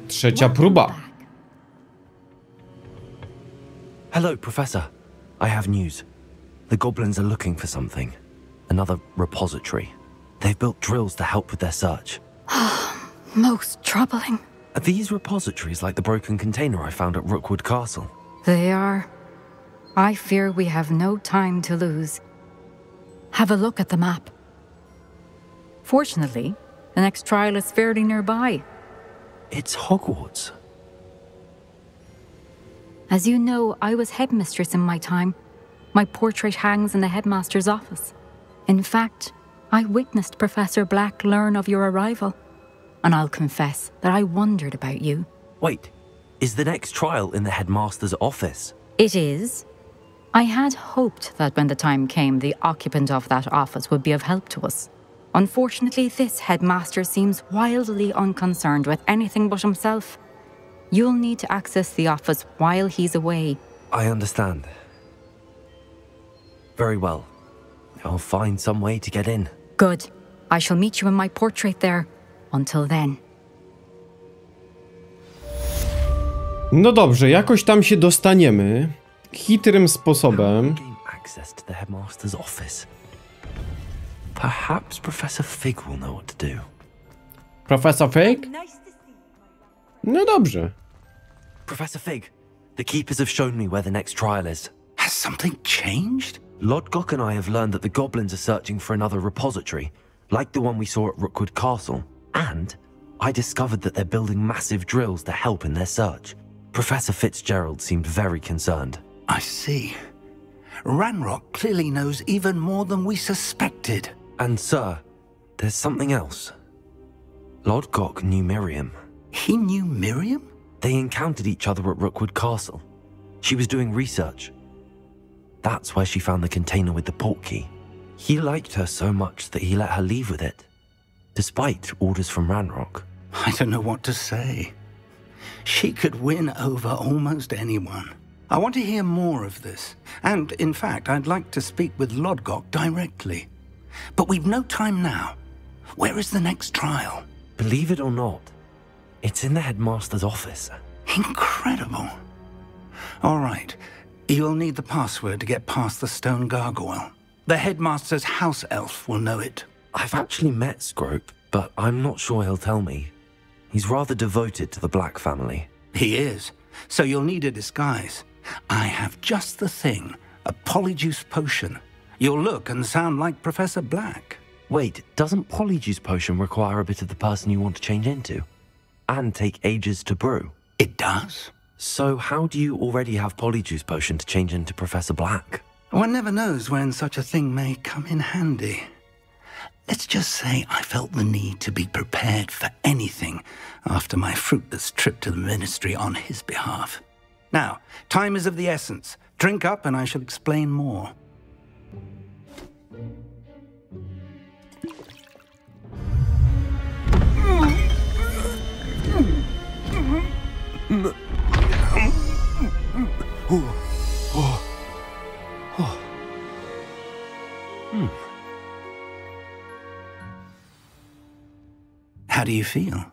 Trzecia próba. Hello, Professor. I have news. The goblins are looking for something. Another repository. They've built drills to help with their search. Most troubling. Are these repositories like the broken container I found at Rookwood Castle? They are. I fear we have no time to lose. Have a look at the map. Fortunately, the next trial is fairly nearby. It's Hogwarts. As you know, I was headmistress in my time. My portrait hangs in the headmaster's office. In fact, I witnessed Professor Black learn of your arrival. And I'll confess that I wondered about you. Wait, is the next trial in the headmaster's office? It is. I had hoped that when the time came, the occupant of that office would be of help to us. Unfortunately, this headmaster seems wildly unconcerned with anything but himself. You'll need to access the office while he's away. I understand. Very well. I'll find some way to get in. Good. I shall meet you in my portrait there. Until then. No dobrze, jakoś tam się dostaniemy. Chytrym sposobem. Gain access to the headmaster's office. Perhaps Professor Fig will know what to do. Professor Fig? No dobrze. Professor Fig, the keepers have shown me where the next trial is. Has something changed? Lodgok and I have learned that the goblins are searching for another repository, like the one we saw at Rookwood Castle. And I discovered that they're building massive drills to help in their search. Professor Fitzgerald seemed very concerned. I see. Ranrock clearly knows even more than we suspected. And sir, there's something else. Lodgok knew Miriam. He knew Miriam? They encountered each other at Rookwood Castle. She was doing research. That's where she found the container with the portkey. He liked her so much that he let her leave with it, despite orders from Ranrock. I don't know what to say. She could win over almost anyone. I want to hear more of this. And, in fact, I'd like to speak with Lodgok directly. But we've no time now. Where is the next trial? Believe it or not, it's in the headmaster's office. Incredible. All right. You'll need the password to get past the stone gargoyle. The headmaster's house elf will know it. I've actually met Scrope, but I'm not sure he'll tell me. He's rather devoted to the Black family. He is. So you'll need a disguise. I have just the thing. A polyjuice potion. You'll look and sound like Professor Black. Wait, doesn't Polyjuice Potion require a bit of the person you want to change into? And take ages to brew? It does. So how do you already have Polyjuice Potion to change into Professor Black? One never knows when such a thing may come in handy. Let's just say I felt the need to be prepared for anything after my fruitless trip to the ministry on his behalf. Now, time is of the essence. Drink up and I shall explain more. How do you feel?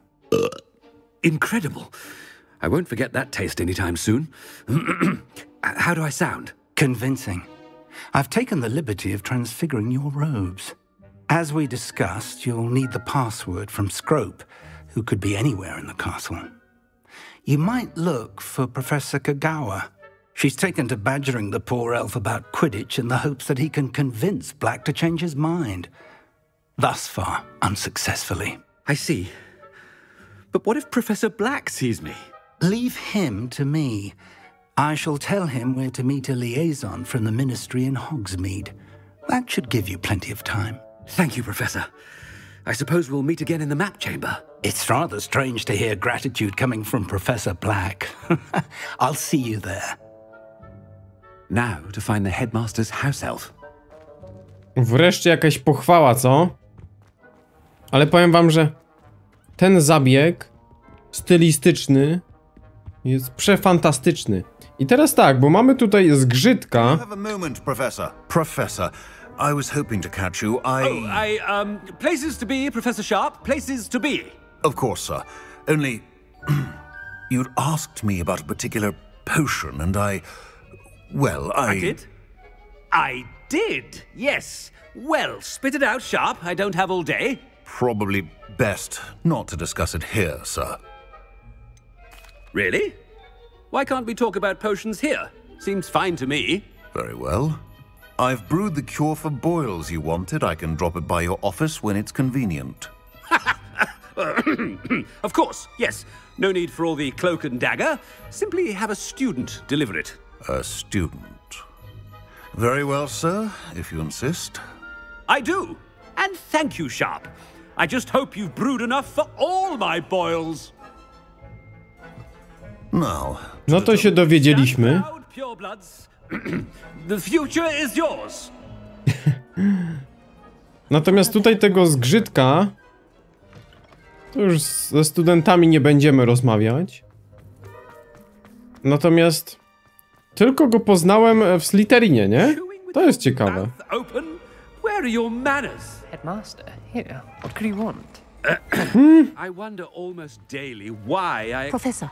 Incredible. I won't forget that taste anytime soon. How do I sound? Convincing. I've taken the liberty of transfiguring your robes. As we discussed, you'll need the password from Scrope, who could be anywhere in the castle. You might look for Professor Kagawa. She's taken to badgering the poor elf about Quidditch in the hopes that he can convince Black to change his mind. Thus far, unsuccessfully. I see. But what if Professor Black sees me? Leave him to me. I shall tell him where to meet a liaison from the ministry in Hogsmeade. That should give you plenty of time. Thank you, Professor. I suppose we'll meet again in the map chamber. It's rather strange to hear gratitude coming from Professor Black. I'll see you there. Now to find the headmaster's house elf. Wreszcie jakaś pochwała, co? Ale powiem wam, że ten zabieg stylistyczny jest przefantastyczny. I teraz tak, bo mamy tutaj zgrzytka. Have a moment, Professor. Professor, I was hoping to catch you. Places to be, Professor Sharp. Places to be. Of course, sir. Only, You'd asked me about a particular potion, and I did? I did, yes. Well, spit it out sharp. I don't have all day. Probably best not to discuss it here, sir. Really? Why can't we talk about potions here? Seems fine to me. Very well. I've brewed the cure for boils you wanted. I can drop it by your office when it's convenient. Of course, yes. No need for all the cloak and dagger. Simply have a student deliver it. A student. Very well, sir, if you insist. I do. And thank you, Sharp. I just hope you've brewed enough for all my boils. Now. No to się dowiedzieliśmy. Proud purebloods. The future is yours. Natomiast tutaj tego zgrzytka to już ze studentami nie będziemy rozmawiać. Natomiast tylko go poznałem w Slytherinie, nie? To jest ciekawe. Where are your manners? Headmaster, here. What could you want? I wonder almost daily why I... Professor,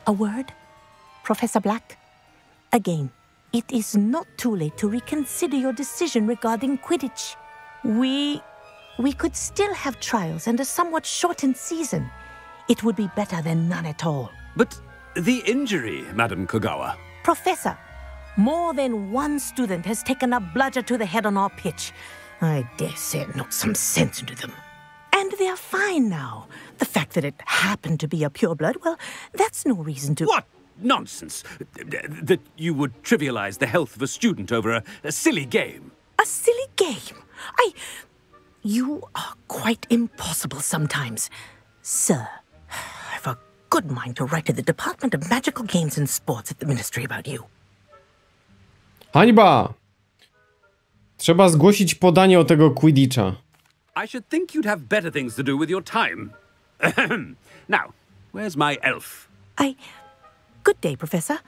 a word? Professor Black? Again, it is not too late to reconsider your decision regarding Quidditch. We could still have trials and a somewhat shortened season. It would be better than none at all. But the injury, Madam Kogawa. Professor, more than one student has taken a bludger to the head on our pitch. I dare say it knocked some sense into them. And they are fine now. The fact that it happened to be a pureblood, well, that's no reason to... What nonsense! That you would trivialize the health of a student over a silly game. A silly game? You are quite impossible sometimes. Sir, I've a good mind to write to the Department of Magical Games and Sports at the Ministry about you. Hańba! Trzeba zgłosić podanie o tego Quidditcha. I should think you'd have better things to do with your time. Now, where's my elf? Good day, Professor.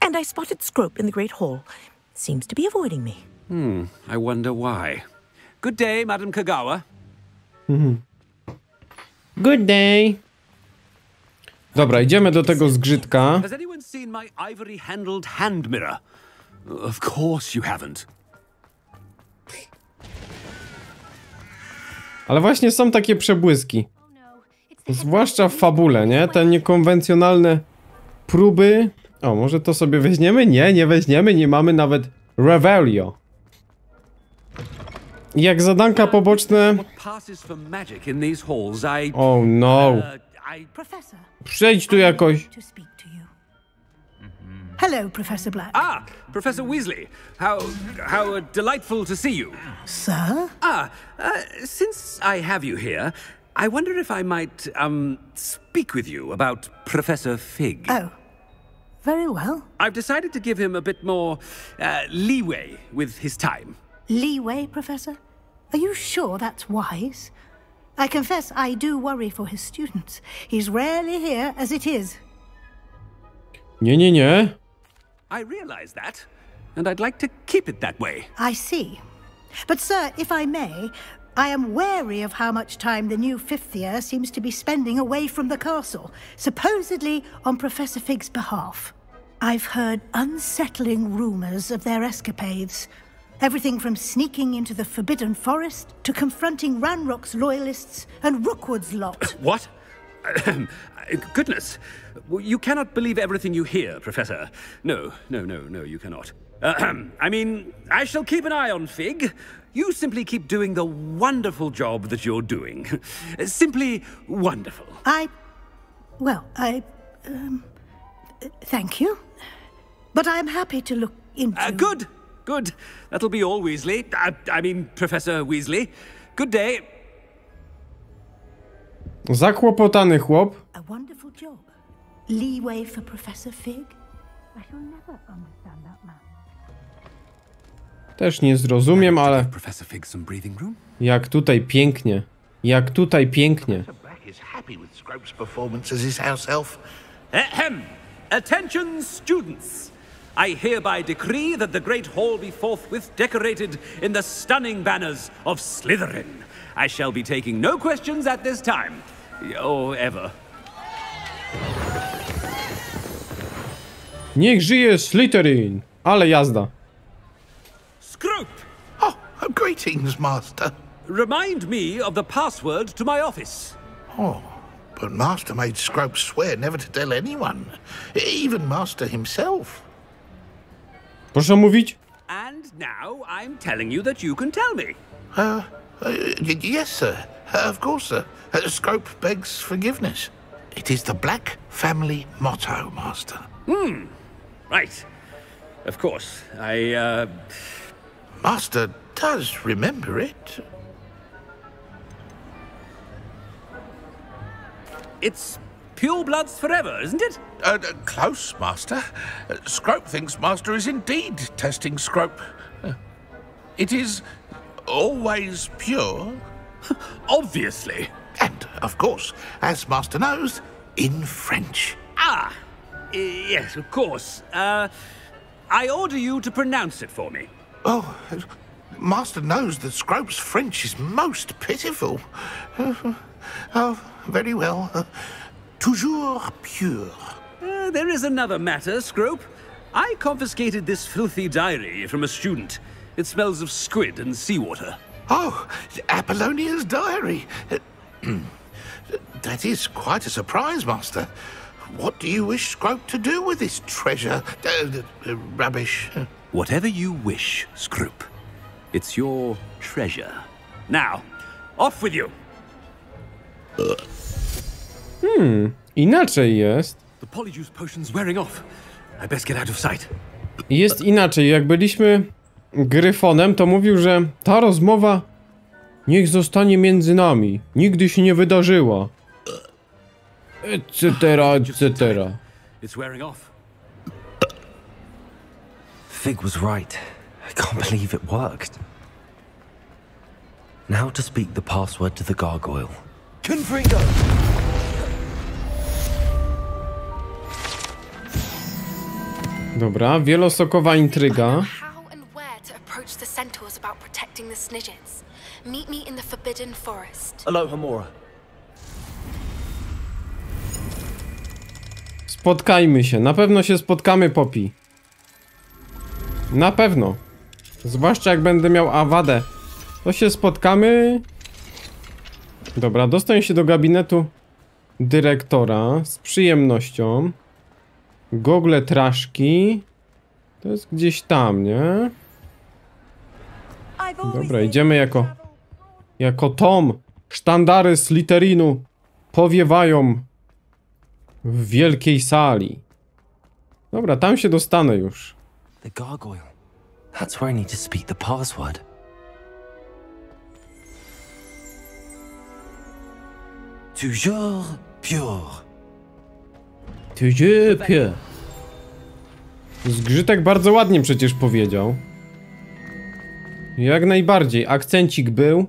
And I spotted Scrope in the Great Hall. Seems to be avoiding me. I wonder why. Good day, Madam Kogawa. Good day. Dobra, idziemy do tego zgrzytka. Has anyone seen my ivory-handled hand mirror? Of course you haven't. Ale właśnie są takie przebłyski. Zwłaszcza w fabule, nie? Te niekonwencjonalne próby. O, może to sobie weźmiemy? Nie, nie weźmiemy, nie mamy nawet Revelio. I jak zadanka poboczne... Oh no. Przejdź tu jakoś. Hello, Professor Black. Ah, Professor Weasley. How delightful to see you. Sir? Since I have you here, I wonder if I might, speak with you about Professor Fig. Oh, very well. I've decided to give him a bit more, leeway with his time. Leeway, Professor? Are you sure that's wise? I confess I do worry for his students. He's rarely here as it is. Nie, nie, nie. I realize that, and I'd like to keep it that way. I see. But, sir, if I may, I am wary of how much time the new fifth year seems to be spending away from the castle, supposedly on Professor Fig's behalf. I've heard unsettling rumors of their escapades. Everything from sneaking into the Forbidden Forest to confronting Ranrock's loyalists and Rookwood's lot. What? Goodness. You cannot believe everything you hear, Professor. No, you cannot. I mean, I shall keep an eye on Fig. You simply keep doing the wonderful job that you're doing. Simply wonderful. Thank you. But I'm happy to look into... Good. That'll be all, Weasley. I mean, Professor Weasley. Good day. Zakłopotany chłop. A wonderful job. Leeway for Professor Fig? I shall never understand that man. Też nie zrozumiem, ale... Professor Fig some breathing room? Jak tutaj pięknie. Jak tutaj pięknie. Attention, students! I hereby decree that the Great Hall be forthwith decorated in the stunning banners of Slytherin. I shall be taking no questions at this time. Or ever. Niech żyje Slytherin! Ale jazda. Scrope! Oh, greetings, Master. Remind me of the password to my office. Oh, but Master made Scrope swear never to tell anyone, even Master himself. Proszę mówić? And now I'm telling you that you can tell me. Yes, sir. Of course, sir. Scrope begs forgiveness. It is the Black family motto, Master. Right. Of course. Master does remember it. It's pure bloods forever, isn't it? Close, Master. Scrope thinks Master is indeed testing Scrope. It is always pure. Obviously. And, of course, as Master knows, in French. Ah! Yes, of course. I order you to pronounce it for me. Oh, Master knows that Scrope's French is most pitiful. Oh, very well. Toujours pure. There is another matter, Scrope. I confiscated this filthy diary from a student. It smells of squid and seawater. Oh, Apollonia's diary. That is quite a surprise, Master. What do you wish Scrope to do with this treasure? Rubbish. Whatever you wish, Scrope. It's your treasure. Now, off with you. Inaczej jest. The polyjuice potion's wearing off. I best get out of sight. Jest inaczej. Jak byliśmy Gryfonem, to mówił, że ta rozmowa niech zostanie między nami. Nigdy się nie wydarzyła. Etc., etc. It's wearing off. Fig was right. I can't believe it worked. Now to speak the password to the gargoyle. Confringo! Dobra, wielosokowa intryga. How and where to approach the centaurs about protecting the Snidgets. Meet me in the Forbidden Forest. Hello, Hamora. Spotkajmy się. Na pewno się spotkamy, Poppy. Na pewno. Zwłaszcza jak będę miał awadę. To się spotkamy. Dobra, dostań się do gabinetu dyrektora z przyjemnością. Gogle traszki. To jest gdzieś tam, nie? Dobra, idziemy jako Tom. Sztandary Slytherinu powiewają w wielkiej sali. Dobra, tam się dostanę już. The gargoyle. That's where I need to speak the password. Toujours pure. Toujours pure. Zgrzytek bardzo ładnie przecież powiedział. Jak najbardziej. Akcencik był.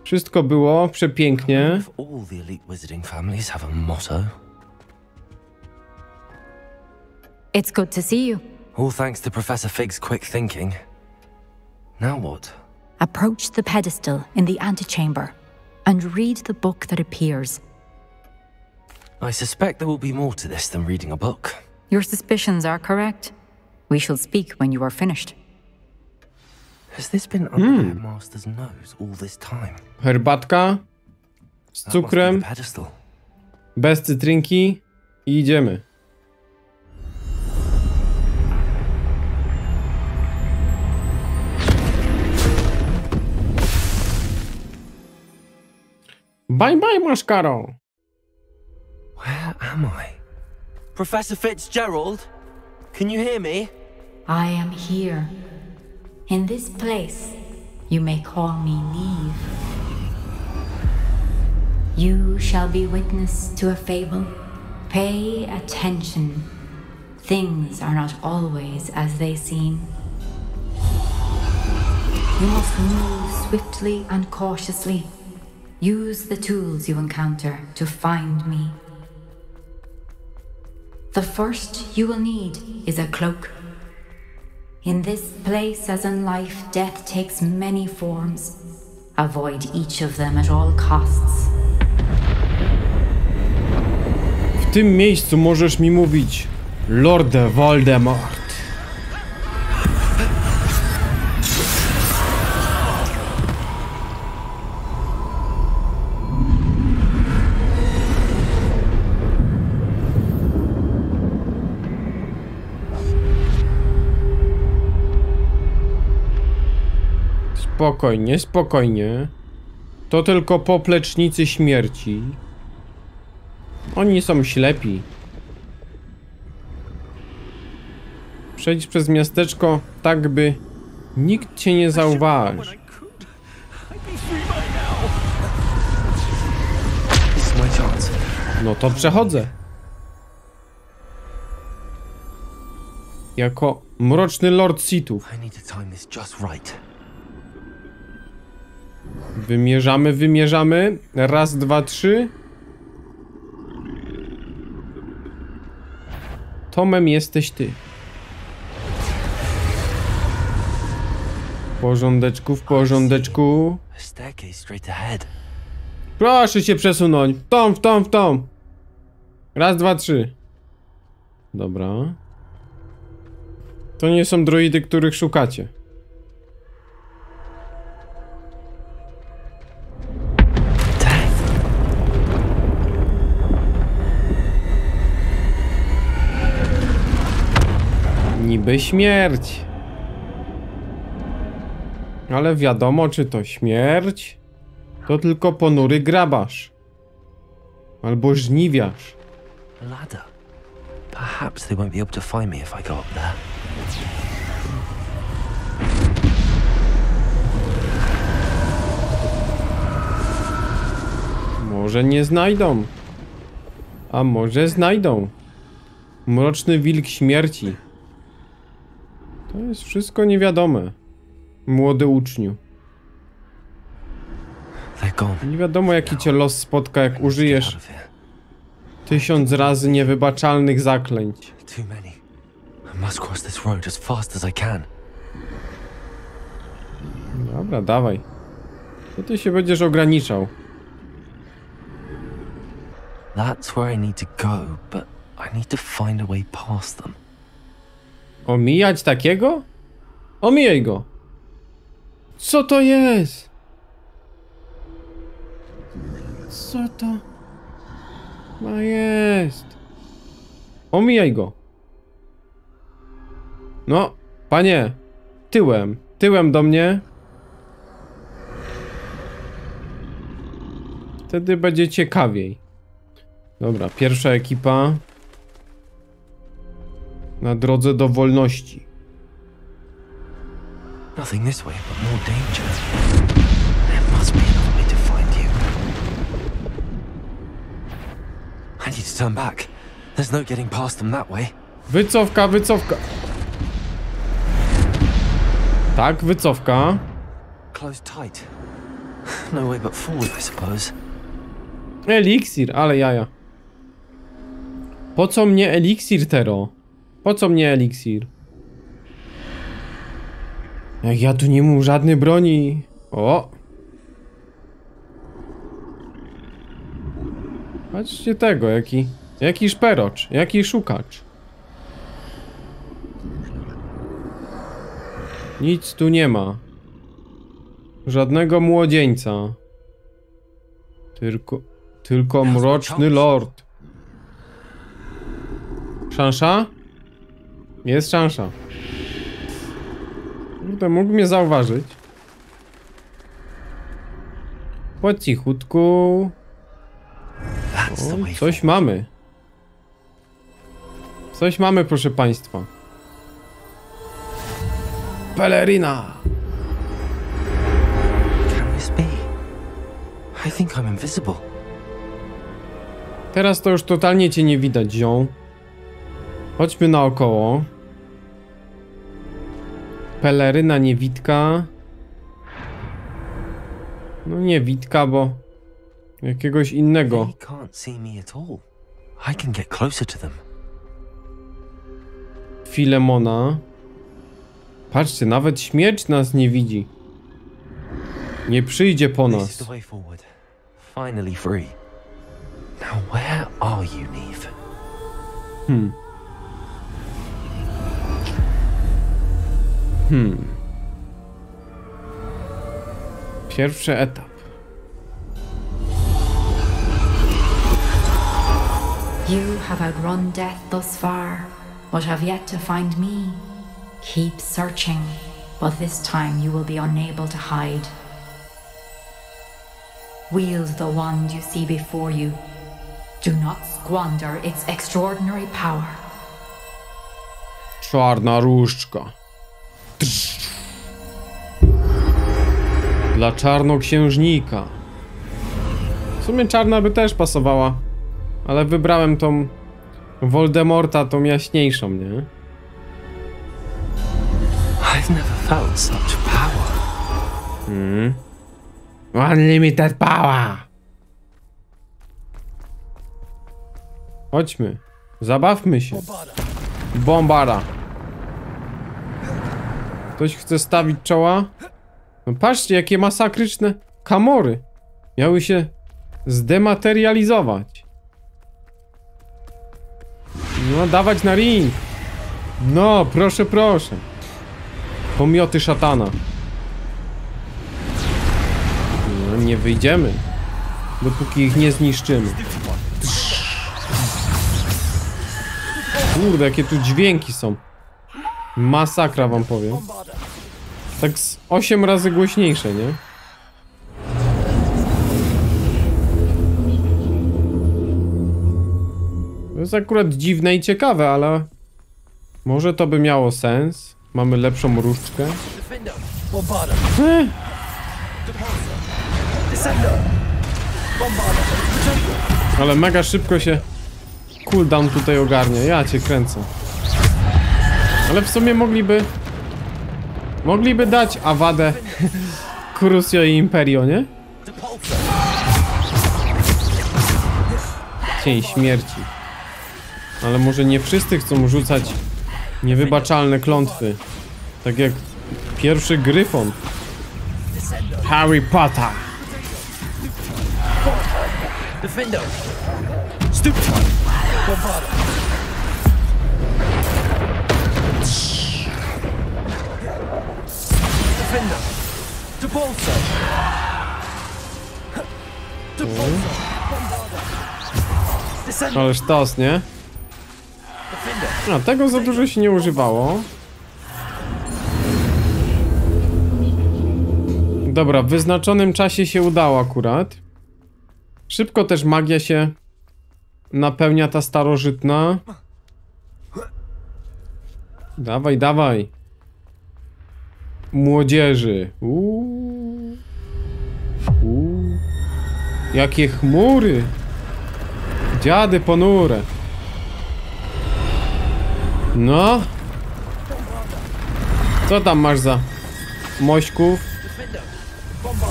Wszystko było przepięknie. All the elite wizarding families have a motto. It's good to see you. All thanks to Professor Fig's quick thinking. Now what? Approach the pedestal in the antechamber and read the book that appears. I suspect there will be more to this than reading a book. Your suspicions are correct. We shall speak when you are finished. Has this been under the headmaster's nose all this time? Herbatka z cukrem, The pedestal. bez cytrynki i idziemy. Bye bye, Mascaro. Where am I? Professor Fitzgerald? Can you hear me? I am here. In this place, you may call me Neve. You shall be witness to a fable. Pay attention. Things are not always as they seem. You must move swiftly and cautiously. Use the tools you encounter to find me. The first you will need is a cloak. In this place, as in life, death takes many forms. Avoid each of them at all costs. W tym miejscu możesz mi mówić Lord Voldemort. Spokojnie, spokojnie. To tylko poplecznicy śmierci. Oni są ślepi. Przejdź przez miasteczko tak, by nikt cię nie zauważy. No to przechodzę. Jako mroczny Lord Sithów. Wymierzamy, wymierzamy. Raz, dwa, trzy. Tomem jesteś ty. W porządeczku, w porządeczku. Proszę się przesunąć. W tom. Raz, dwa, trzy. Dobra. To nie są droidy, których szukacie. Niby śmierć. Ale wiadomo, czy to śmierć, to tylko ponury grabarz. Albo żniwiarz. Ladder. Perhaps they won't be able to find me if I go up there. Może nie znajdą. A może znajdą. Mroczny wilk śmierci. To jest wszystko niewiadome. Młody uczniu. Nie wiadomo, jaki cię los spotka, jak użyjesz 1000 razy niewybaczalnych zaklęć. Dobra, dawaj. To ty się będziesz ograniczał. That's where I need to go, but I need to find a way past them. Omijać takiego? Omijaj go. Co to jest? Co to ma jest? Omijaj go. No, panie. Tyłem. Tyłem do mnie. Wtedy będzie ciekawiej. Dobra, pierwsza ekipa. Na drodze do wolności. Nothing this way, but more danger. There must be another way to find you. I need to turn back. There's no getting past them that way. Wycofka, wycofka. Tak, wycofka. Close tight. No way but forward, I suppose. Eliksir, ale jaja. Po co mnie eliksir, Tero? Po co mnie eliksir? Jak ja tu nie mam żadnej broni. O! Patrzcie tego, jaki szperocz, jaki szukacz. Nic tu nie ma. Żadnego młodzieńca. Tylko mroczny lord. Szansza? Jest szansa. Kurde, mógł mnie zauważyć. Po cichutku. O, coś mamy. Coś mamy, proszę państwa. Pelerina. Can this be? I think I'm invisible. Teraz to już totalnie cię nie widać, ziom. Chodźmy naokoło. Peleryna niewidka. No niewidka, bo jakiegoś innego. Filemona. Patrzcie, nawet śmierć nas nie widzi. Nie przyjdzie po nas. Pierwszy etap. You have outrun death thus far, but have yet to find me. Keep searching, but this time you will be unable to hide. Wield the wand you see before you. Do not squander its extraordinary power. Czarna różdżka. Dla czarnoksiężnika. W sumie czarna by też pasowała, ale wybrałem tą Voldemorta, tą jaśniejszą, nie? I've never felt such power. Unlimited power. Chodźmy. Zabawmy się. Bombara. Ktoś chce stawić czoła? No patrzcie, jakie masakryczne kamory. Miały się zdematerializować. No, dawać na ring. No, proszę, proszę. Pomioty szatana. No, nie wyjdziemy, dopóki ich nie zniszczymy. Kurde, jakie tu dźwięki są. Masakra, wam powiem. Tak z 8 razy głośniejsze, nie? To jest akurat dziwne i ciekawe, ale może to by miało sens. Mamy lepszą różdżkę. Ale mega szybko się cooldown tutaj ogarnia. Ja cię kręcę. Ale w sumie mogliby dać Awadę Crucio i Imperio, nie? Cień śmierci. Ale może nie wszyscy chcą rzucać niewybaczalne klątwy. Tak jak pierwszy Gryfon Harry Potter. Ale sztos, nie? No, tego za dużo się nie używało. Dobra, w wyznaczonym czasie się udało akurat. Szybko też magia się napełnia, ta starożytna. Dawaj, dawaj. Młodzieży. Jakie chmury. Dziady ponure. No. Co tam masz za mośków?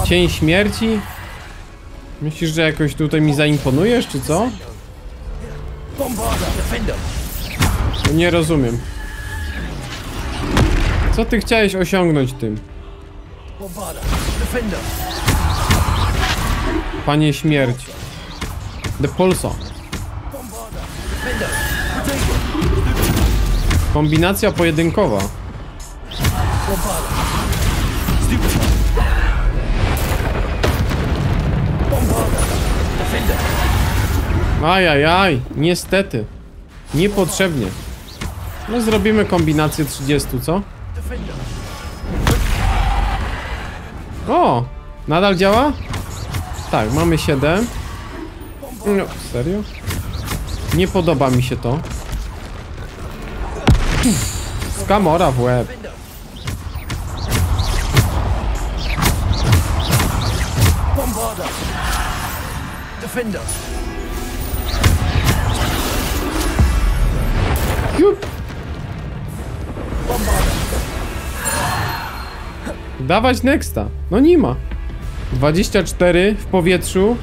Cień śmierci? Myślisz, że jakoś tutaj mi zaimponujesz, czy co? Nie rozumiem. Co ty chciałeś osiągnąć tym? Panie śmierć. The Pulso. Kombinacja pojedynkowa. Ajajaj, niestety. Niepotrzebnie. No zrobimy kombinację 30, co? O! Nadal działa? Tak, mamy 7. No, serio? Nie podoba mi się to. Skamora w łeb. Jup. Dawać nexta. No nie ma. 24 w powietrzu.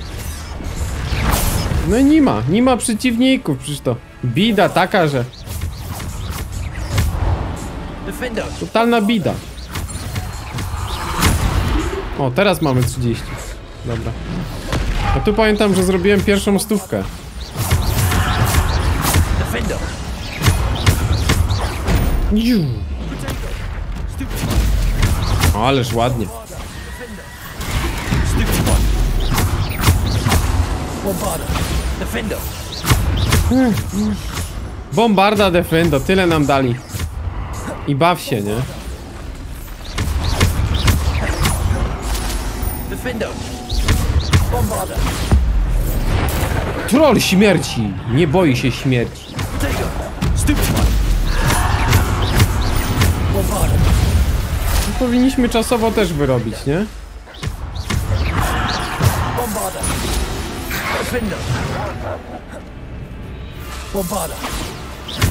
No i nie ma przeciwników. Przecież to bida taka, że totalna bida. O, teraz mamy 30. Dobra. A tu pamiętam, że zrobiłem pierwszą stówkę. O, ależ ładnie. Bombarda defendo, tyle nam dali. I baw się, nie? Troll śmierci! Nie boi się śmierci. No, powinniśmy czasowo też wyrobić, nie?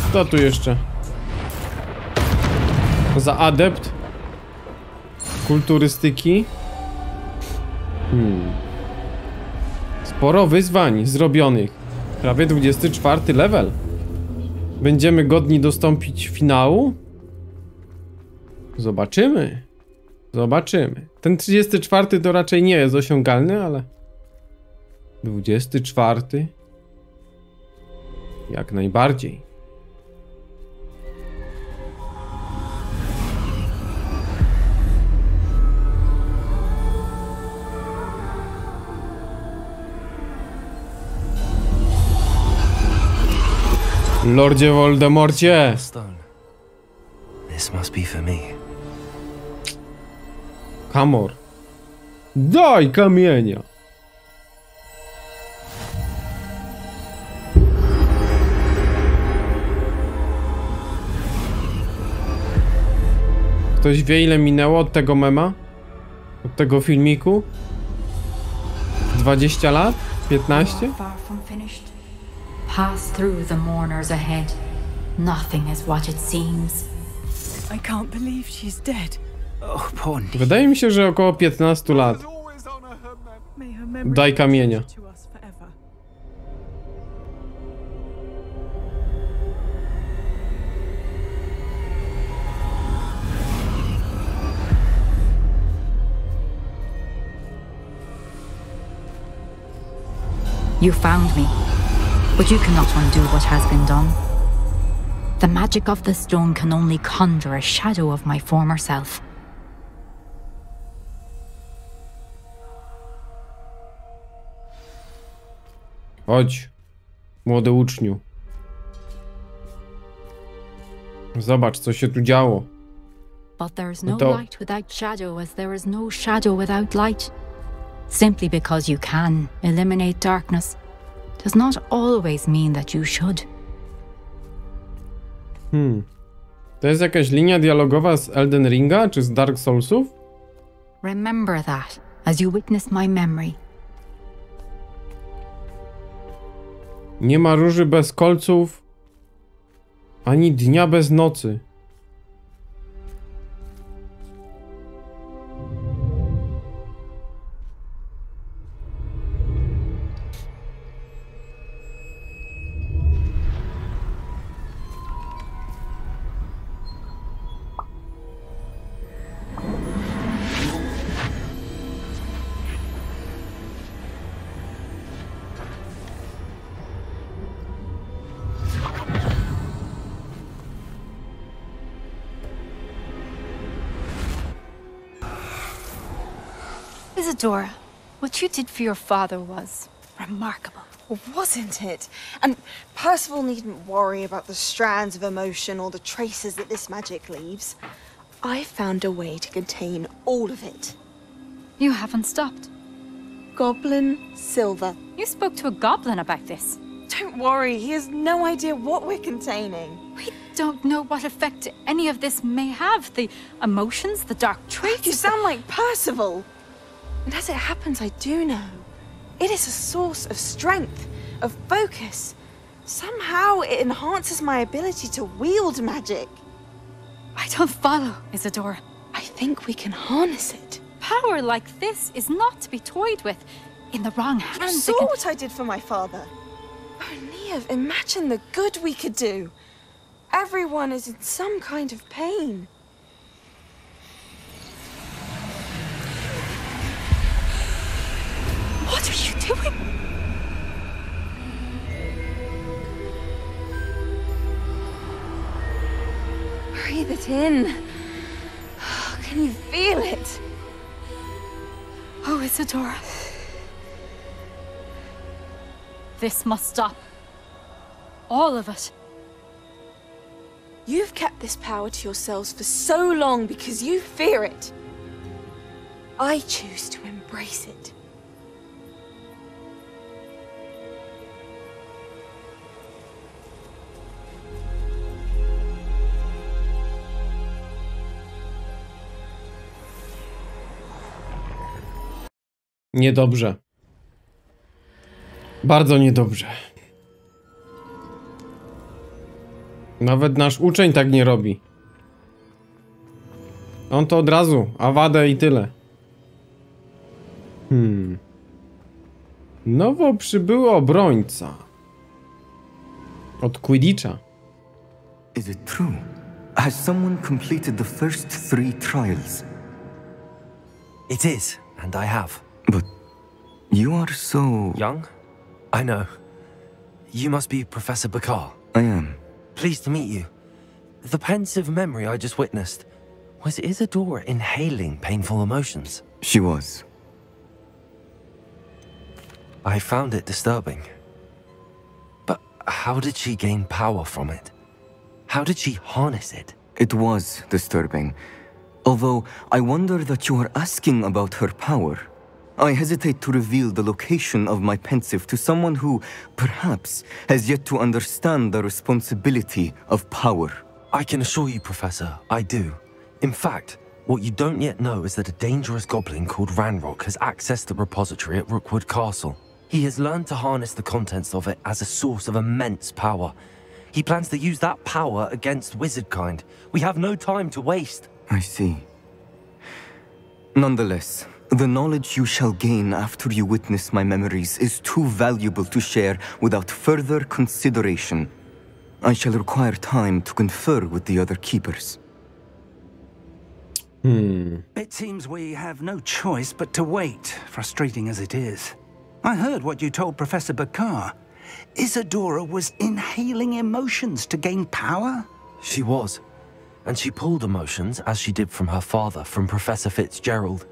Kto tu jeszcze? Za adept kulturystyki. Sporo wyzwań zrobionych. Prawie 24 level. Będziemy godni dostąpić finału? Zobaczymy. Zobaczymy. Ten 34 to raczej nie jest osiągalny, ale 24 jak najbardziej. Lordzie Voldemorcie! Stone. This must be for me. Kamor. Daj kamienia! Ktoś wie, ile minęło od tego mema? Od tego filmiku? 20 lat? 15? Pass through the mourners ahead. Nothing is what it seems. I can't believe she's dead. Oh, poor Nick. Wydaje mi się, że około 15 lat. Daj kamienia. You found me, but you cannot undo what has been done. The magic of the stone can only conjure a shadow of my former self. Chodź, młody uczniu. Zobacz, co się tu działo. But there is no light without shadow, as there is no shadow without light. Simply because you can eliminate darkness does not always mean that you should. To jest jakaś linia dialogowa z Elden Ringa, czy z Dark Soulsów? Remember that as you witness my memory. Nie ma róży bez kolców, ani dnia bez nocy. Isadora, what you did for your father was remarkable. Well, wasn't it? And Percival needn't worry about the strands of emotion or the traces that this magic leaves. I found a way to contain all of it. You haven't stopped. Goblin Silver. You spoke to a goblin about this. Don't worry, he has no idea what we're containing. We don't know what effect any of this may have. The emotions, the dark traits. You sound like Percival. And as it happens, I do know. It is a source of strength, of focus. Somehow it enhances my ability to wield magic. I don't follow, Isadora. I think we can harness it. Power like this is not to be toyed with. In the wrong hands, You saw what I did for my father. Oh, Neve, imagine the good we could do. Everyone is in some kind of pain. What are you doing? Breathe it in. Can you feel it? Oh, Isadora. This must stop. All of it. You've kept this power to yourselves for so long because you fear it. I choose to embrace it. Niedobrze. Bardzo niedobrze. Nawet nasz uczeń tak nie robi. On to od razu, awadę i tyle. Nowo przybyły obrońca. Od Quidditcha. Is it true? Has someone completed the first 3 trials? It is, and I have. But you are so... Young? I know. You must be Professor Bakar. I am. Pleased to meet you. The pensive memory I just witnessed, was Isadora inhaling painful emotions? She was. I found it disturbing. But how did she gain power from it? How did she harness it? It was disturbing. Although, I wonder that you are asking about her power. I hesitate to reveal the location of my pensive to someone who, perhaps, has yet to understand the responsibility of power. I can assure you, Professor, I do. In fact, what you don't yet know is that a dangerous goblin called Ranrock has accessed the repository at Rookwood Castle. He has learned to harness the contents of it as a source of immense power. He plans to use that power against wizardkind. We have no time to waste. I see. Nonetheless, the knowledge you shall gain after you witness my memories is too valuable to share without further consideration. I shall require time to confer with the other keepers. It seems we have no choice but to wait, frustrating as it is. I heard what you told Professor Bakar. Isadora was inhaling emotions to gain power? She was. And she pulled emotions, as she did from her father, from Professor Fitzgerald,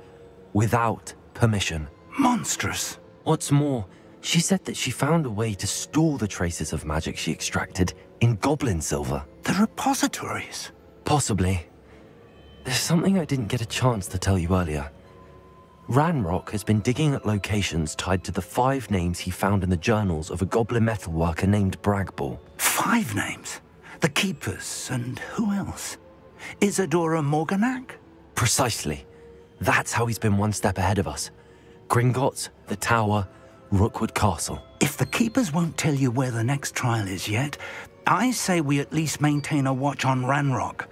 without permission. Monstrous. What's more, she said that she found a way to store the traces of magic she extracted in goblin silver. The repositories? Possibly. There's something I didn't get a chance to tell you earlier. Ranrock has been digging at locations tied to the 5 names he found in the journals of a goblin metalworker named Bragball. 5 names? The Keepers, and who else? Isadora Morganac? Precisely. That's how he's been one step ahead of us. Gringotts, the Tower, Rookwood Castle. If the Keepers won't tell you where the next trial is yet, I say we at least maintain a watch on Ranrock.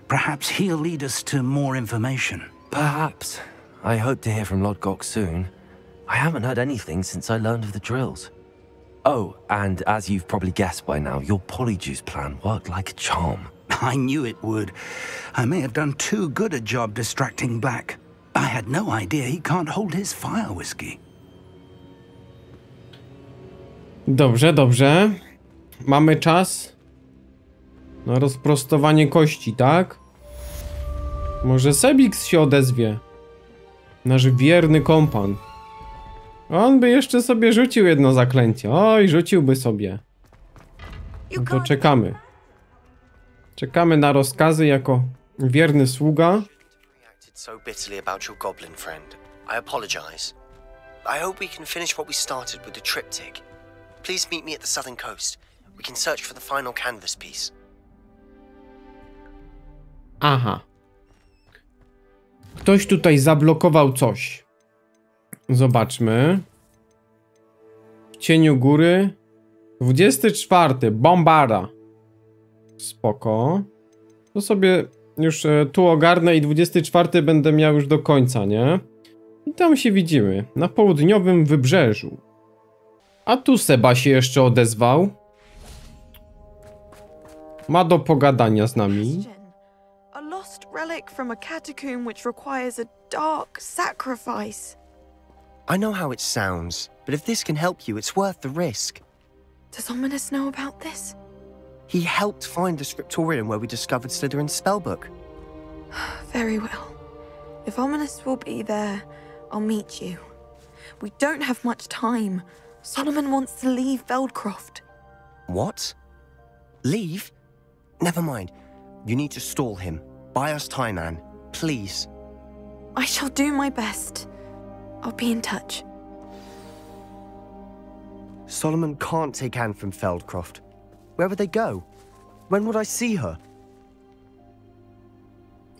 Perhaps he'll lead us to more information. Perhaps. I hope to hear from Lodgok soon. I haven't heard anything since I learned of the drills. Oh, and as you've probably guessed by now, your Polyjuice plan worked like a charm. I knew it would. I may have done too good a job distracting Black. I had no idea he can't hold his fire whiskey. Dobrze, dobrze. Mamy czas na rozprostowanie kości, tak? Może Sebix się odezwie. Nasz wierny kompan. On by jeszcze sobie rzucił jedno zaklęcie. Oj, rzuciłby sobie. No to czekamy. Czekamy na rozkazy jako wierny sługa. So bitterly about your goblin friend. I apologize. I hope we can finish what we started with the triptych. Please meet me at the southern coast. We can search for the final canvas piece. Aha. Ktoś tutaj zablokował coś. Zobaczmy. W cieniu góry. 24. Bombara. Spoko. To sobie już tu ogarnę i 24 będę miał już do końca, nie? I tam się widzimy. Na południowym wybrzeżu. A tu Seba się jeszcze odezwał. Ma do pogadania z nami. A lost relic from a catacomb which requires a dark sacrifice. I know how it sounds, but if this can help you, it's worth the risk. Does Ominous know about this? He helped find the scriptorium where we discovered Slytherin's spellbook. Very well. If Ominous will be there, I'll meet you. We don't have much time. Solomon wants to leave Feldcroft. What? Leave? Never mind. You need to stall him. Buy us time, Anne. Please. I shall do my best. I'll be in touch. Solomon can't take Anne from Feldcroft. Where would they go? When would I see her?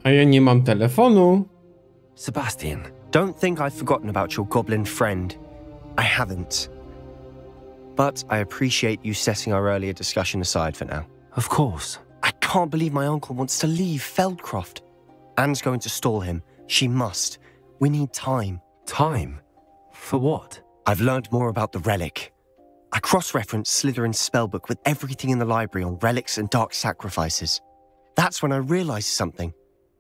A ja nie mam telefonu. Sebastian, don't think I've forgotten about your goblin friend. I haven't. But I appreciate you setting our earlier discussion aside for now. Of course. I can't believe my uncle wants to leave Feldcroft. Anne's going to stall him. She must. We need time. Time? For what? I've learned more about the relic. I cross-referenced Slytherin's spellbook with everything in the library on relics and dark sacrifices. That's when I realized something.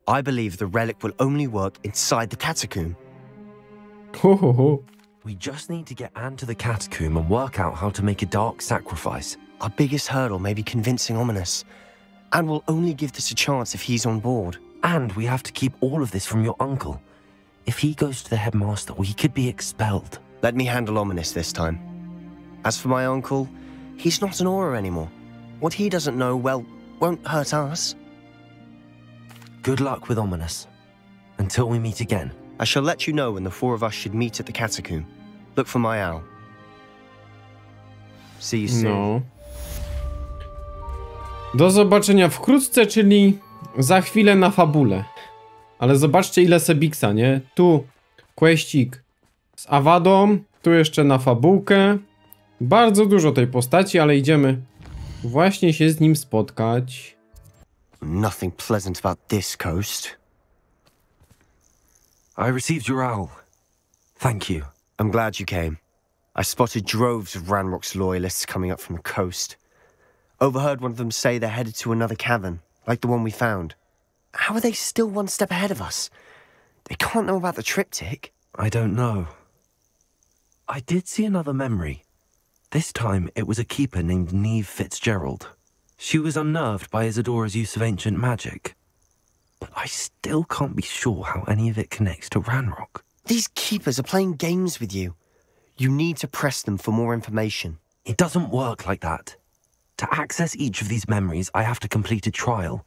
I believe the relic will only work inside the catacomb. Ho ho ho. We just need to get Anne to the catacomb and work out how to make a dark sacrifice. Our biggest hurdle may be convincing Ominous. Anne will only give this a chance if he's on board. And we have to keep all of this from your uncle. If he goes to the headmaster, we could be expelled. Let me handle Ominous this time. As for my uncle, he's not an Auror anymore. What he doesn't know, well, won't hurt us. Good luck with Ominous. Until we meet again. I shall let you know when the four of us should meet at the catacomb. Look for my owl. See you soon. No. Do zobaczenia wkrótce, czyli za chwilę na fabule. Ale zobaczcie ile Sebiksa, nie? Tu questik z Awadą, tu jeszcze na fabułkę. Bardzo dużo tej postaci, ale idziemy właśnie się z nim spotkać. Nothing pleasant about this coast. I received your owl. Thank you. I'm glad you came. I spotted droves of Ranrock's loyalists coming up from the coast. Overheard one of them say they're headed to another cavern, like the one we found. How are they still one step ahead of us? They can't know about the triptych. I don't know. I did see another memory. This time it was a keeper named Neve Fitzgerald. She was unnerved by Isadora's use of ancient magic. But I still can't be sure how any of it connects to Ranrock. These keepers are playing games with you. You need to press them for more information. It doesn't work like that. To access each of these memories, I have to complete a trial.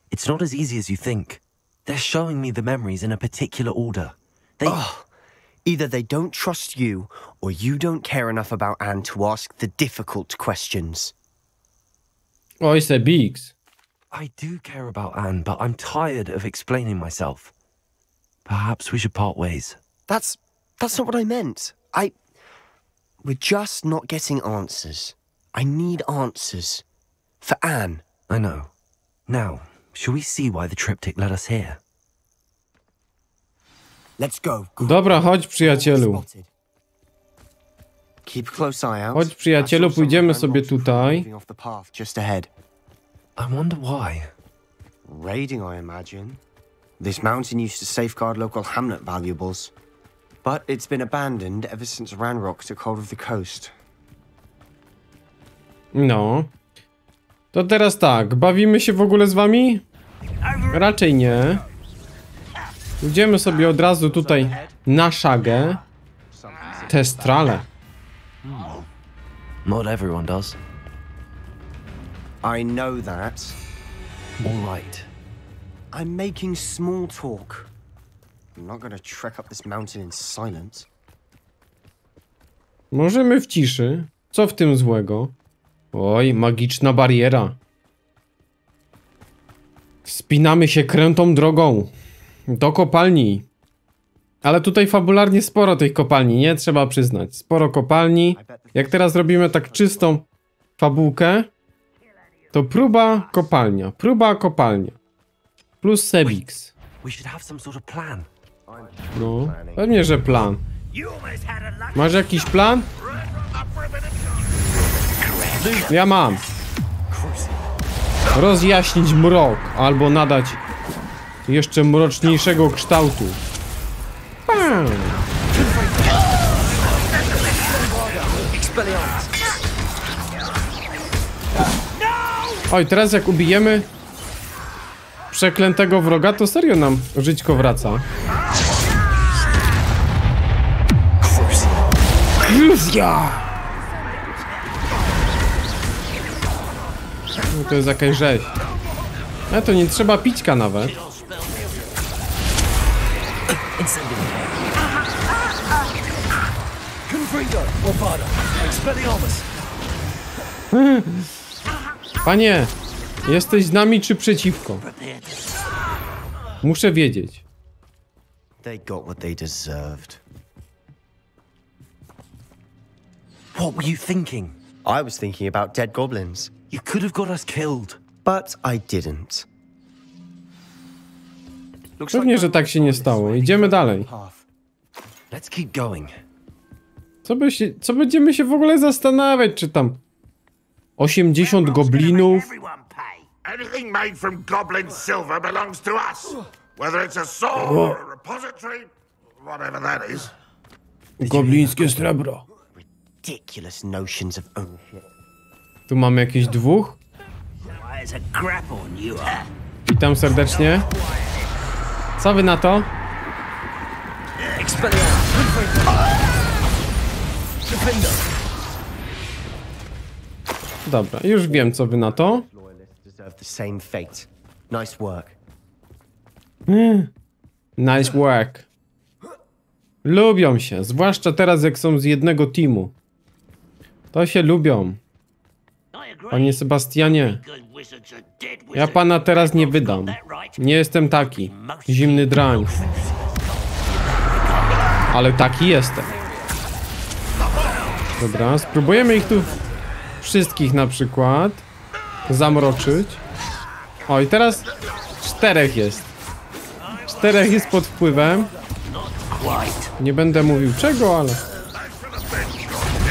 It's not as easy as you think. They're showing me the memories in a particular order. Either they don't trust you, or you don't care enough about Anne to ask the difficult questions. Oj, Sebix. I do care about Anne, but I'm tired of explaining myself. Perhaps we should part ways. That's not what I meant. We're just not getting answers. I need answers. For Anne. I know. Now, shall we see why the triptych led us here? Let's go. Dobra, chodź przyjacielu. Keep a close eye out. Chodź przyjacielu, pójdziemy sobie tutaj. I wonder why. Raiding, I imagine. This mountain used to safeguard local hamlet valuables. But it's been abandoned ever since Ranrock took hold of the coast. No. To teraz tak, bawimy się w ogóle z wami? Raczej nie. Idziemy sobie od razu tutaj na szagę. Testrale. Not everyone does. I know that. All right. I'm making small talk. I'm not gonna trek up this mountain in silence. Możemy w ciszy. Co w tym złego? Oj, magiczna bariera. Wspinamy się krętą drogą do kopalni. Ale tutaj fabularnie sporo tej kopalni, nie? Trzeba przyznać. Sporo kopalni. Jak teraz robimy tak czystą fabułkę, to próba kopalnia. Próba kopalnia. Plus Sebix. No, pewnie, że plan. Masz jakiś plan? Ja mam. Rozjaśnić mrok, albo nadać jeszcze mroczniejszego kształtu. Bam. Oj, teraz jak ubijemy przeklętego wroga, to serio nam żyćko wraca. Cruzja! No to jest jakaś rzeź. Ale to nie trzeba pićka nawet. Panie, jesteś z nami czy przeciwko? Muszę wiedzieć. They got what they deserved. What were you thinking? I was thinking about dead goblins. You could have got us killed. But I didn't. Pewnie, że tak się nie stało. Idziemy dalej. Let's keep going. Co będziemy się w ogóle zastanawiać, czy tam 80 goblinów? Anything made from goblin silver belongs to us. Whether it's a sword or a repository, whatever that is. Goblińskie srebro. Ridiculous notions of ownership. Tu mamy jakieś dwóch. Witam serdecznie. Co wy na to? Dobra, już wiem, co wy na to. Nice work. Lubią się, zwłaszcza teraz, jak są z jednego teamu. To się lubią. Panie Sebastianie, ja pana teraz nie wydam. Nie jestem taki. Zimny drań. Ale taki jestem. Dobra, spróbujemy ich tu wszystkich na przykład zamroczyć. O, i teraz 4 jest. 4 jest pod wpływem. Nie będę mówił czego, ale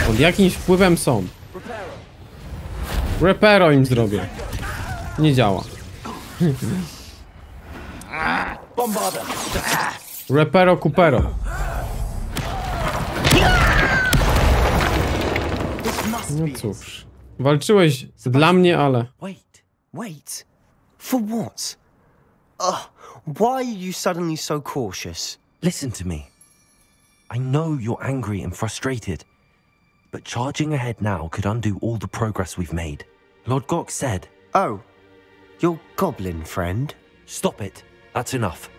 pod jakimś wpływem są. Repero im zrobię. Nie działa. Repero Kupero. No cóż. Walczyłeś dla mnie, ale... Wait. For what? Why are you suddenly so cautious? Listen to me. I know you're angry and frustrated, but charging ahead now could undo all the progress we've made. Lord Gok said... Oh, your goblin friend? Stop it. That's enough.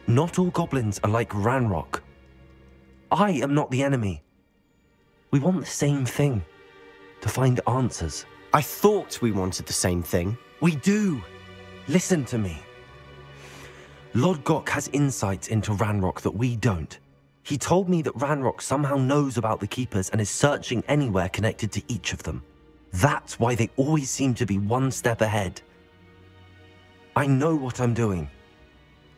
Not all goblins are like Ranrock. I am not the enemy. We want the same thing. To find answers. I thought we wanted the same thing. We do. Listen to me. Lord Gok has insights into Ranrock that we don't. He told me that Ranrock somehow knows about the Keepers and is searching anywhere connected to each of them. That's why they always seem to be one step ahead. I know what I'm doing.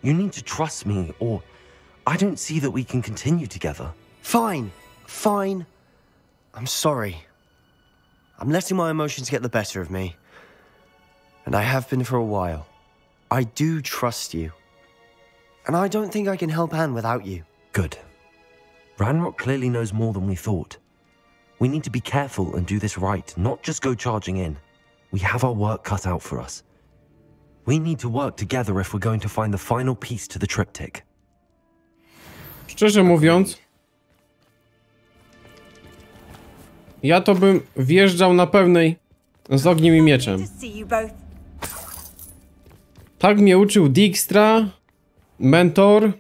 You need to trust me, or I don't see that we can continue together. Fine. I'm sorry. I'm letting my emotions get the better of me. And I have been for a while. I do trust you. And I don't think I can help Anne without you. Good. Ranrock clearly knows more than we thought. We need to be careful and do this right, not just go charging in. We have our work cut out for us. We need to work together if we're going to find the final piece to the triptych. Szczerze mówiąc, ja to bym wjeżdżał na pełnej z ogniem i mieczem. Tak mnie uczył Dijkstra, mentor,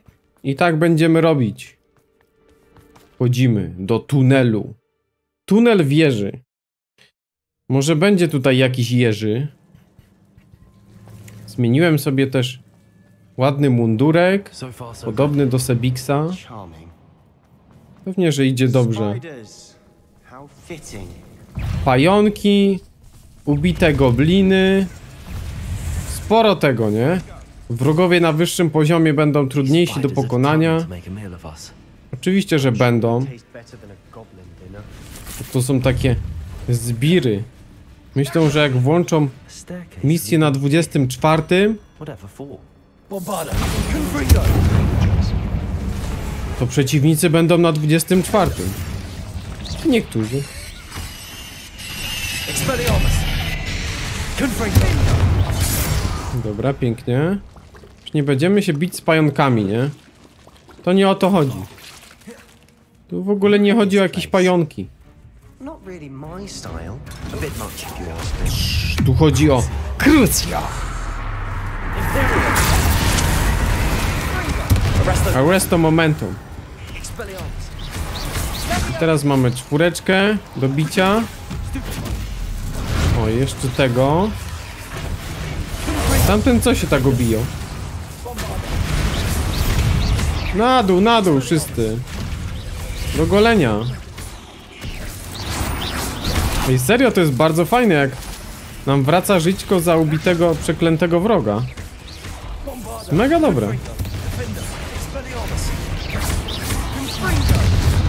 i tak będziemy robić. Wchodzimy do tunelu. Tunel wieży. Może będzie tutaj jakiś jeży. Zmieniłem sobie też ładny mundurek, podobny do Sebiksa. Pewnie, że idzie dobrze. Pająki, ubite gobliny. Sporo tego, nie? Wrogowie na wyższym poziomie będą trudniejsi do pokonania. Oczywiście, że będą. To są takie zbiry. Myślą, że jak włączą misję na 24, to przeciwnicy będą na 24. Niektórzy. Dobra, pięknie. Już nie będziemy się bić z pająkami, nie? To nie o to chodzi. Tu w ogóle nie chodzi o jakieś pająki. Tu chodzi o Crucio. Arresto momentum. Teraz mamy 4 do bicia. O, jeszcze tego. Tamten co się tak obiją? Na dół wszyscy. Do golenia. Ej, serio, to jest bardzo fajne, jak nam wraca żyćko za ubitego, przeklętego wroga. Jest mega dobre.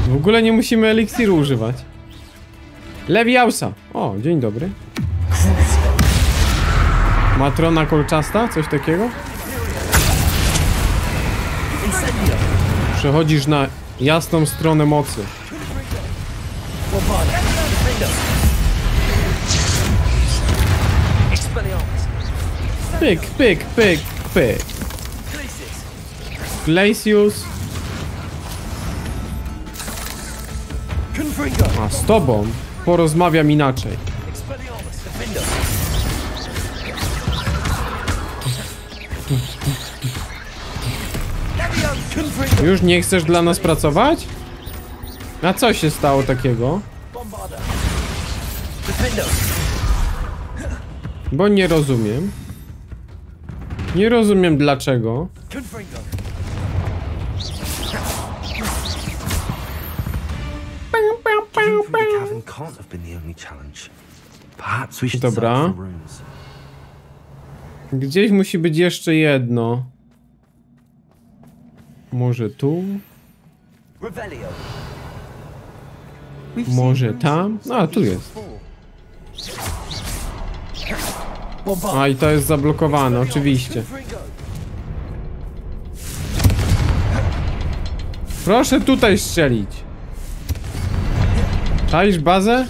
W ogóle nie musimy eliksiru używać. Leviosa. O, dzień dobry. Matrona kolczasta? Coś takiego? Przechodzisz na jasną stronę mocy. Pyk, pyk, pyk, pyk. Glacius. A z tobą porozmawiam inaczej. Już nie chcesz dla nas pracować? A co się stało takiego? Bo nie rozumiem. Nie rozumiem dlaczego. Dobra. Gdzieś musi być jeszcze jedno. Może tu? Może tam? A, tu jest. A, i to jest zablokowane, oczywiście. Proszę tutaj strzelić. Czaisz bazę?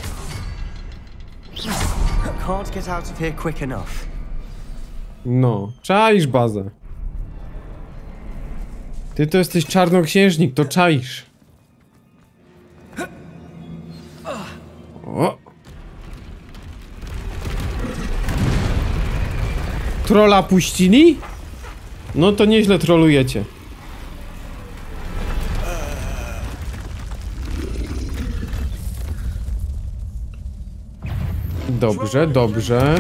No, czaisz bazę. Ty to jesteś czarnoksiężnik, to czaisz. O. Trolla puścili? No to nieźle trolujecie. Dobrze, dobrze.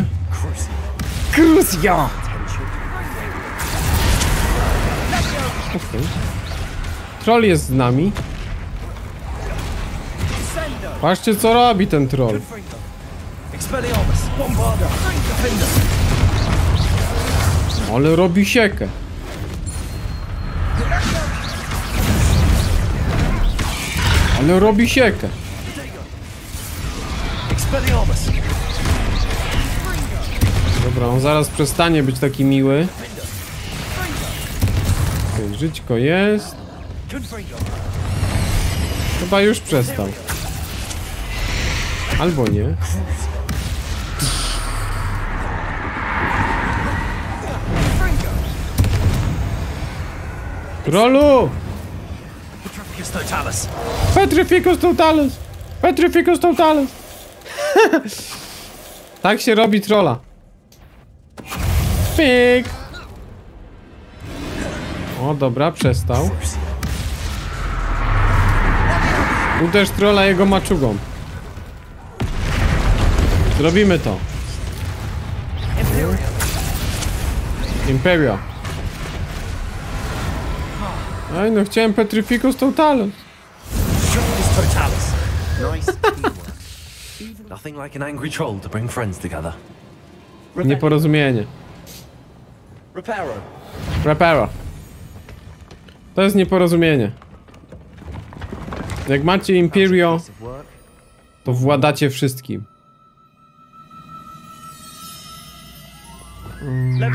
Crucio! Okay. Troll jest z nami. Patrzcie co robi ten troll. Ale robi siekę. Ale robi siekę. Dobra, on zaraz przestanie być taki miły. Okay, żyćko jest. Chyba już przestał. Albo nie. Trollu! Petrificus totalus! Petrificus totalus! Tak się robi trolla. Pyk! O, dobra, przestał. Uderz trolla jego maczugą. Zrobimy to. Imperio. Ej, no chciałem Petrificus totalus. Nieporozumienie. Reparo. To jest nieporozumienie. Jak macie Imperio, to władacie wszystkim. Tak.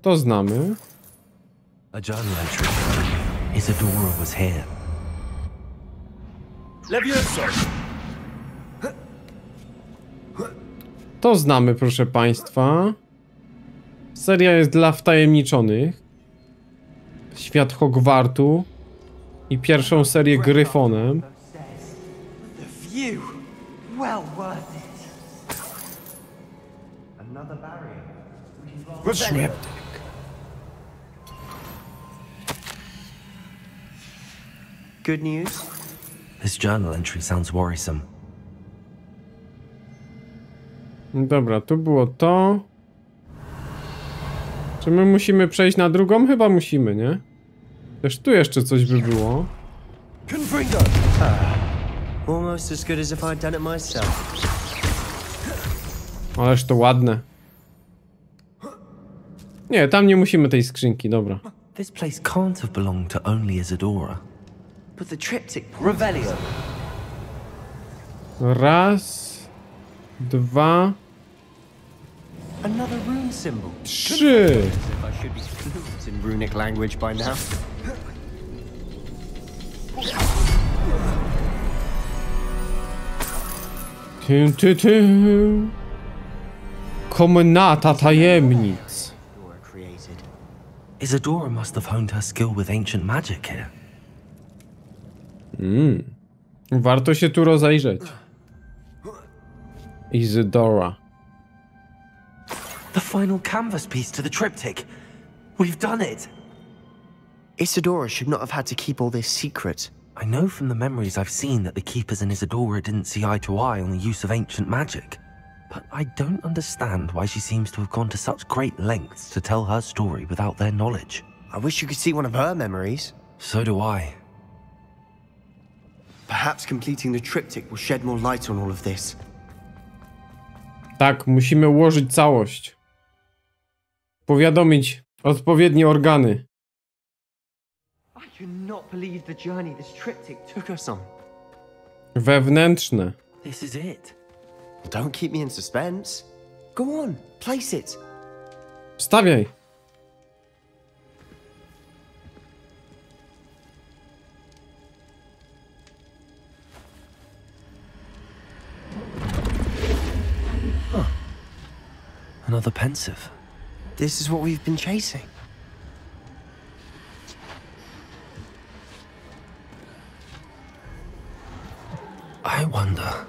To znamy. A journal entry. Isadora was here. To znamy, proszę państwa. Seria jest dla wtajemniczonych. Świat Hogwartu. I pierwszą serię Gryfonem. Triptych. Good news? This journal entry sounds worrisome. Dobra, tu było to. Czy my musimy przejść na drugą? Chyba musimy, nie? Też tu jeszcze coś by było. Almost as good as if I'd done it myself. Ależ to ładne. Nie, tam nie musimy tej skrzynki, dobra. This place can't have belonged to only Isadora. But the triptych Revelio. Raz, dwa, Another rune symbol. trzy. I should be fluent in runic language by now. Komnata tajemnic. Isadora must have honed her skill with ancient magic here. Warto się tu rozejrzeć. Isadora. The final canvas piece to the triptych. We've done it. Isadora should not have had to keep all this secret. I know from the memories I've seen that the keepers and Isadora didn't see eye to eye on the use of ancient magic. But I don't understand why she seems to have gone to such great lengths to tell her story without their knowledge. I wish you could see one of her memories. So do I. Perhaps completing the triptych will shed more light on all of this. Tak, musimy ułożyć całość. Powiadomić odpowiednie organy. I cannot believe the journey this triptych took us on. Wewnętrzne. This is it. Don't keep me in suspense. Go on, place it. Stawiaj. Another pensive. This is what we've been chasing. I wonder.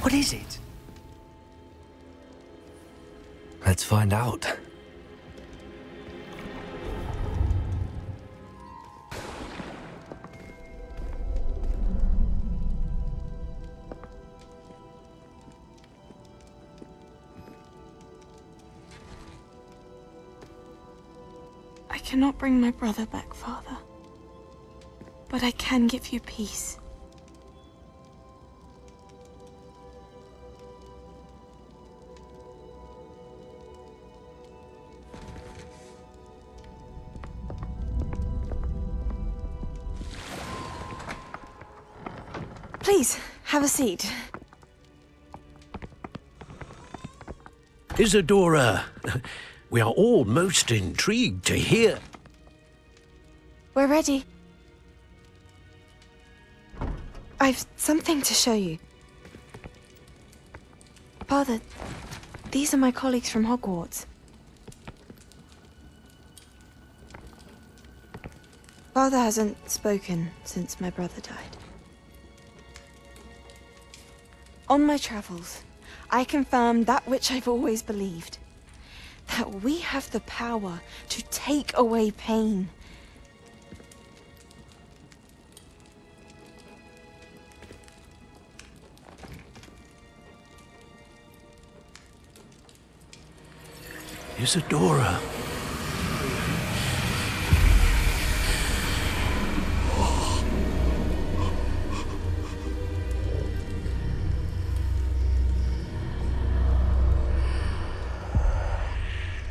What is it? Let's find out. I cannot bring my brother back, Father. But I can give you peace. Please, have a seat. Isadora, we are all most intrigued to hear. We're ready. I've something to show you. Father, these are my colleagues from Hogwarts. Father hasn't spoken since my brother died. On my travels, I confirmed that which I've always believed. That we have the power to take away pain. Isadora.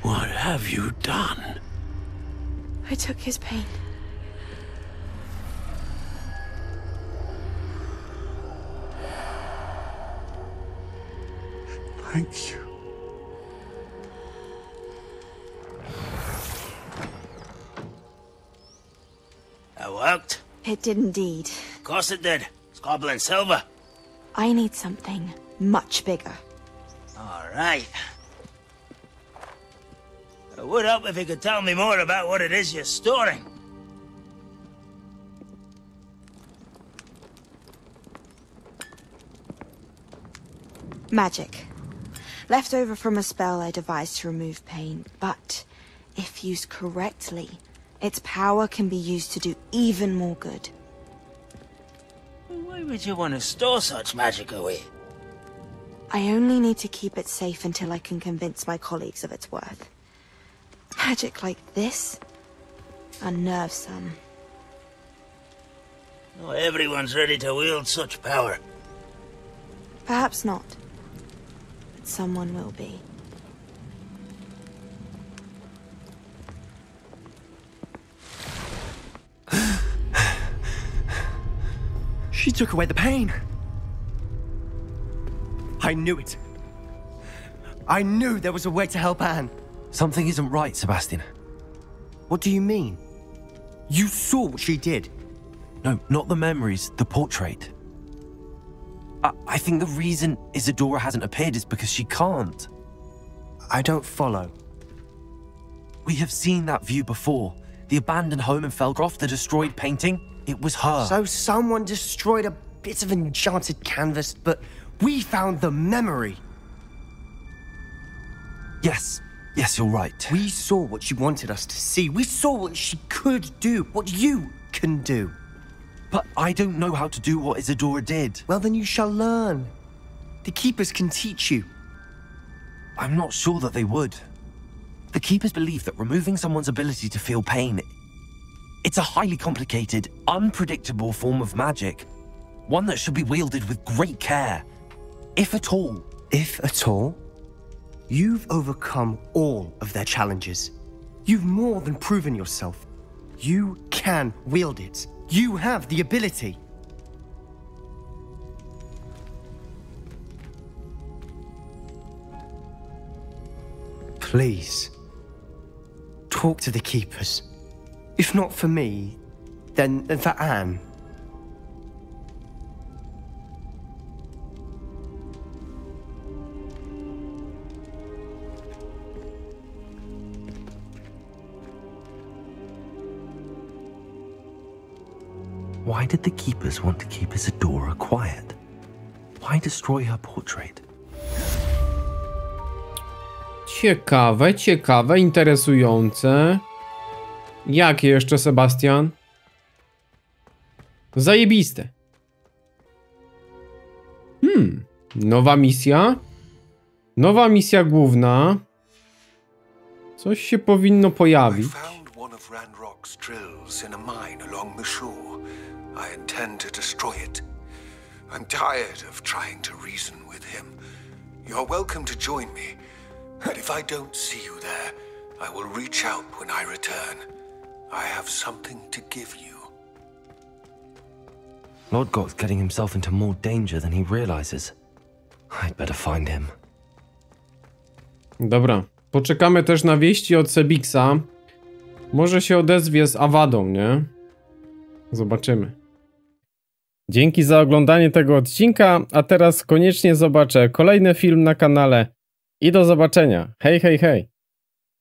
What have you done? I took his pain. Thank you. That worked? It did indeed. Of course it did. It's goblin silver. I need something much bigger. All right. It would help if you could tell me more about what it is you're storing. Magic. Left over from a spell I devised to remove pain, but if used correctly, its power can be used to do even more good. Why would you want to store such magic away? I only need to keep it safe until I can convince my colleagues of its worth. Magic like this unnerves some. Not everyone's ready to wield such power. Perhaps not. But someone will be. She took away the pain. I knew it. I knew there was a way to help Anne. Something isn't right, Sebastian. What do you mean? You saw what she did. No, not the memories, the portrait. I think the reason Isadora hasn't appeared is because she can't. I don't follow. We have seen that view before. The abandoned home in Felgroth, the destroyed painting, it was her. So someone destroyed a bit of enchanted canvas, but we found the memory. Yes, you're right. We saw what she wanted us to see. We saw what she could do, what you can do. But I don't know how to do what Isadora did. Well, then you shall learn. The Keepers can teach you. I'm not sure that they would. The Keepers believe that removing someone's ability to feel pain, it's a highly complicated, unpredictable form of magic. One that should be wielded with great care. If at all. If at all? You've overcome all of their challenges. You've more than proven yourself. You can wield it. You have the ability. Please, talk to the Keepers. If not for me, then for Anne. Why did the Keepers want to keep Isadora quiet? Why destroy her portrait? Ciekawe, interesujące. Jakie jeszcze, Sebastian? Zajebiste. Nowa misja. Nowa misja główna. Coś się powinno pojawić. I intend to destroy it. I'm tired of trying to reason with him. You're welcome to join me, but if I don't see you there, I will reach out when I return. I have something to give you. Lord Goth's getting himself into more danger than he realizes. I'd better find him. Dobra, poczekamy też na wieści od Sebixa. Może się odezwie z Awadą, nie? Zobaczymy. Dzięki za oglądanie tego odcinka, a teraz koniecznie zobaczę kolejny film na kanale i do zobaczenia. Hej, hej, hej!